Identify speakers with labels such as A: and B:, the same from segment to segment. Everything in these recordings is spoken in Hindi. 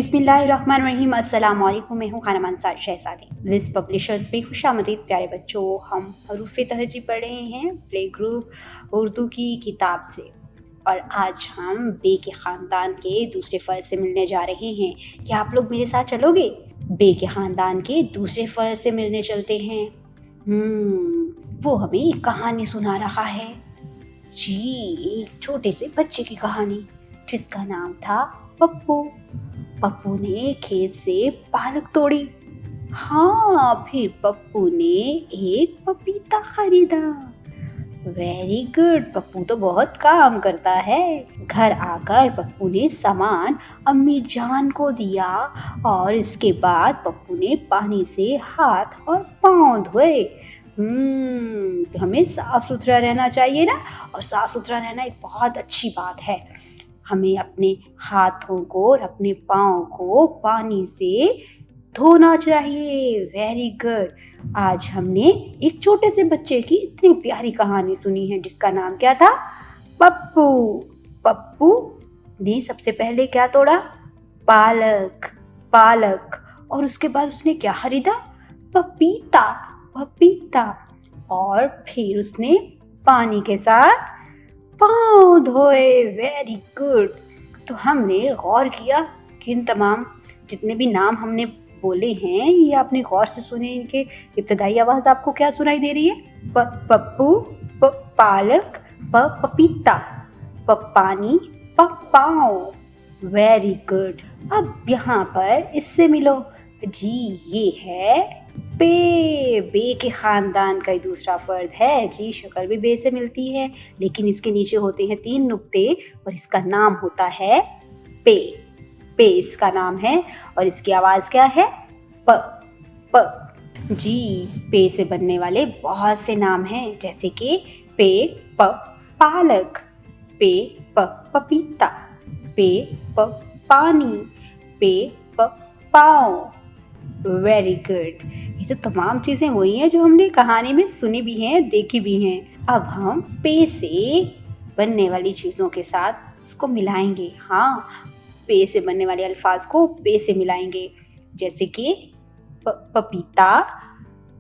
A: बिस्मिल्लाहिर्रहमानिर्रहीम। अस्सलाम वालेकुम। मैं हूँ खाना मंसार शहज़ादी। लिस पब्लिशर्स में खुशामदीद प्यारे बच्चों। हम हरूफ़ तहजी पढ़ रहे हैं प्ले ग्रुप उर्दू की किताब से, और आज हम बे के ख़ानदान के दूसरे फ़र्द से मिलने जा रहे हैं। क्या आप लोग मेरे साथ चलोगे? बे के ख़ानदान के दूसरे फ़र्द से मिलने चलते हैं। वो हमें एक कहानी सुना रहा है जी, एक छोटे से बच्चे की कहानी जिसका नाम था पप्पू। पप्पू ने खेत से पालक तोड़ी। हाँ, फिर पप्पू ने एक पपीता खरीदा। वेरी गुड, पप्पू तो बहुत काम करता है। घर आकर पप्पू ने सामान अम्मी जान को दिया और इसके बाद पप्पू ने पानी से हाथ और पाँव धोए। हमें साफ सुथरा रहना चाहिए ना, और साफ सुथरा रहना एक बहुत अच्छी बात है। हमें अपने हाथों को और अपने पाँव को पानी से धोना चाहिए। Very good. आज हमने एक छोटे से बच्चे की इतनी प्यारी कहानी सुनी है जिसका नाम क्या था? पप्पू। पप्पू ने सबसे पहले क्या तोड़ा? पालक। और उसके बाद उसने क्या खरीदा? पपीता। और फिर उसने पानी के साथ पाँव धोए। Very good. तो हमने गौर किया कि इन तमाम जितने भी नाम हमने बोले हैं ये आपने गौर से सुने। इनके इब्तदाई आवाज़ आपको क्या सुनाई दे रही है? पप्पू, पालक, पपीता, पानी, पाँव। Very good. अब यहाँ पर इससे मिलो जी, ये है बे के ख़ानदान का ही दूसरा फ़र्द है जी। शक्ल भी बे से मिलती है, लेकिन इसके नीचे होते हैं 3 नुक्ते और इसका नाम होता है पे। पे इसका नाम है और इसकी आवाज़ क्या है? प जी। पे से बनने वाले बहुत से नाम हैं, जैसे कि पे पालक, पे पपीता, पे पानी, पे पाँव। Very good. ये तो तमाम चीज़ें वही हैं जो हमने कहानी में सुनी भी हैं, देखी भी हैं। अब हम पे से बनने वाली चीज़ों के साथ उसको मिलाएंगे। हाँ, पे से बनने वाले अल्फाज को पे से मिलाएंगे। जैसे कि पपीता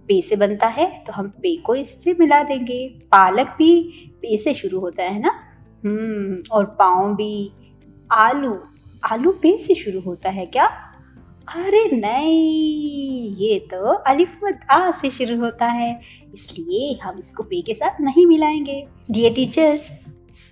A: पे से बनता है तो हम पे को इससे मिला देंगे। पालक भी पे से शुरू होता है ना। और पाँव भी। आलू पे से शुरू होता है क्या? अरे नहीं, ये तो अलिफ मद आ से शुरू होता है, इसलिए हम इसको पे के साथ नहीं मिलाएंगे। डियर टीचर्स,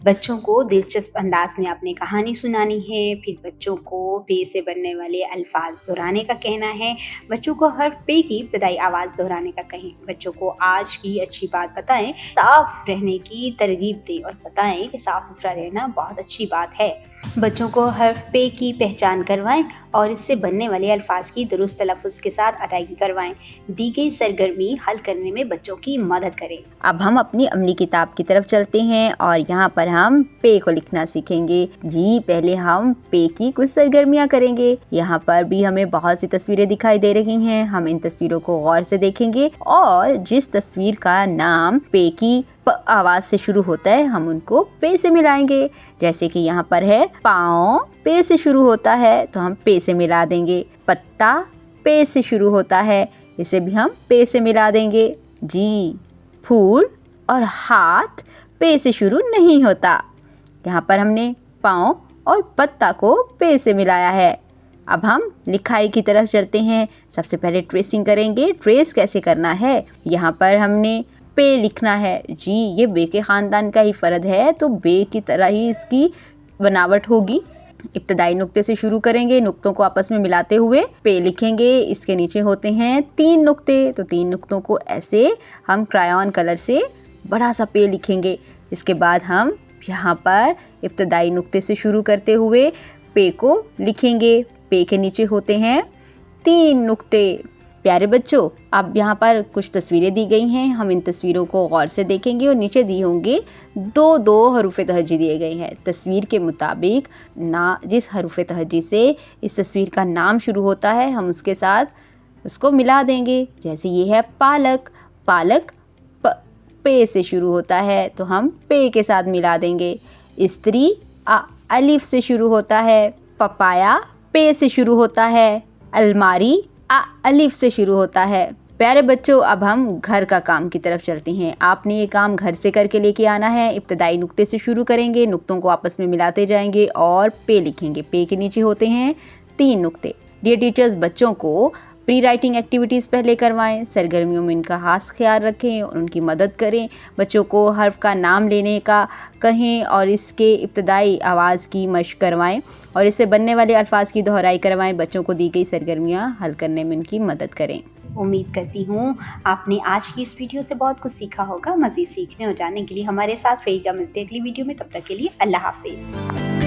A: बच्चों को दिलचस्प अंदाज में आपने कहानी सुनानी है, फिर बच्चों को पे से बनने वाले अल्फाज दोहराने का कहना है। बच्चों को हर पे की इब्तदाई आवाज़ दोहराने का कहें। बच्चों को आज की अच्छी बात बताएं, साफ रहने की तरगीब दें और बताएं कि साफ सुथरा रहना बहुत अच्छी बात है। बच्चों को हर्फ पे की पहचान करवाएं और इससे बनने वाले अल्फाज की दुरुस्त तलफ़्फ़ुज़ के साथ अदायगी करवाएं। दी गई सरगर्मी हल करने में बच्चों की मदद करें।
B: अब हम अपनी अमली किताब की तरफ चलते हैं और यहाँ पर हम पे को लिखना सीखेंगे जी। पहले हम पे की कुछ सरगर्मियाँ करेंगे। यहाँ पर भी हमें बहुत सी तस्वीरें दिखाई दे रही हैं। हम इन तस्वीरों को गौर से देखेंगे और जिस तस्वीर का नाम पे की आवाज़ से शुरू होता है हम उनको पे से मिलाएंगे। जैसे कि यहाँ पर है पाँव, पे से शुरू होता है तो हम पे से मिला देंगे। पत्ता पे से शुरू होता है, इसे भी हम पे से मिला देंगे जी। फूल और हाथ पे से शुरू नहीं होता। यहाँ पर हमने पाँव और पत्ता को पे से मिलाया है। अब हम लिखाई की तरफ चलते हैं। सबसे पहले ट्रेसिंग करेंगे। ट्रेस कैसे करना है? यहाँ पर हमने पे लिखना है जी। ये बे के ख़ानदान का ही फ़र्द है तो बे की तरह ही इसकी बनावट होगी। इब्तदाई नुक्ते से शुरू करेंगे, नुक्तों को आपस में मिलाते हुए पे लिखेंगे। इसके नीचे होते हैं 3 नुक्ते, तो 3 नुक्तों को ऐसे हम क्रायॉन कलर से बड़ा सा पे लिखेंगे। इसके बाद हम यहाँ पर इब्तदाई नुक्ते से शुरू करते हुए पे को लिखेंगे। पे के नीचे होते हैं 3 नुक्ते। प्यारे बच्चों, अब यहाँ पर कुछ तस्वीरें दी गई हैं, हम इन तस्वीरों को गौर से देखेंगे और नीचे दी होंगे 2 हरूफ़ तहजी दिए गए हैं। तस्वीर के मुताबिक जिस हरूफ़ तहजी से इस तस्वीर का नाम शुरू होता है हम उसके साथ उसको मिला देंगे। जैसे ये है पालक पे से शुरू होता है तो हम पे के साथ मिला देंगे। स्त्री अलिफ से शुरू होता है। पपाया पे से शुरू होता है, अलमारी अलिफ से शुरू होता है। प्यारे बच्चों, अब हम घर का काम की तरफ चलते हैं। आपने ये काम घर से करके लेके आना है। इब्तदाई नुक्ते से शुरू करेंगे, नुक्तों को आपस में मिलाते जाएंगे और पे लिखेंगे। पे के नीचे होते हैं 3 नुक्ते। डियर टीचर्स, बच्चों को प्री राइटिंग एक्टिविटीज़ पहले करवाएं, सरगर्मियों में इनका खास ख्याल रखें और उनकी मदद करें। बच्चों को हर्फ का नाम लेने का कहें और इसके इब्तदाई आवाज़ की मशक करवाएं और इससे बनने वाले अल्फाज की दोहराई करवाएं। बच्चों को दी गई सरगर्मियाँ हल करने में उनकी मदद करें।
A: उम्मीद करती हूँ आपने आज की इस वीडियो से बहुत कुछ सीखा होगा। मज़ीद सीखने और जानने के लिए हमारे साथ रहिएगा। मिलते हैं अगली वीडियो में, तब तक के लिए अल्लाह हाफिज़।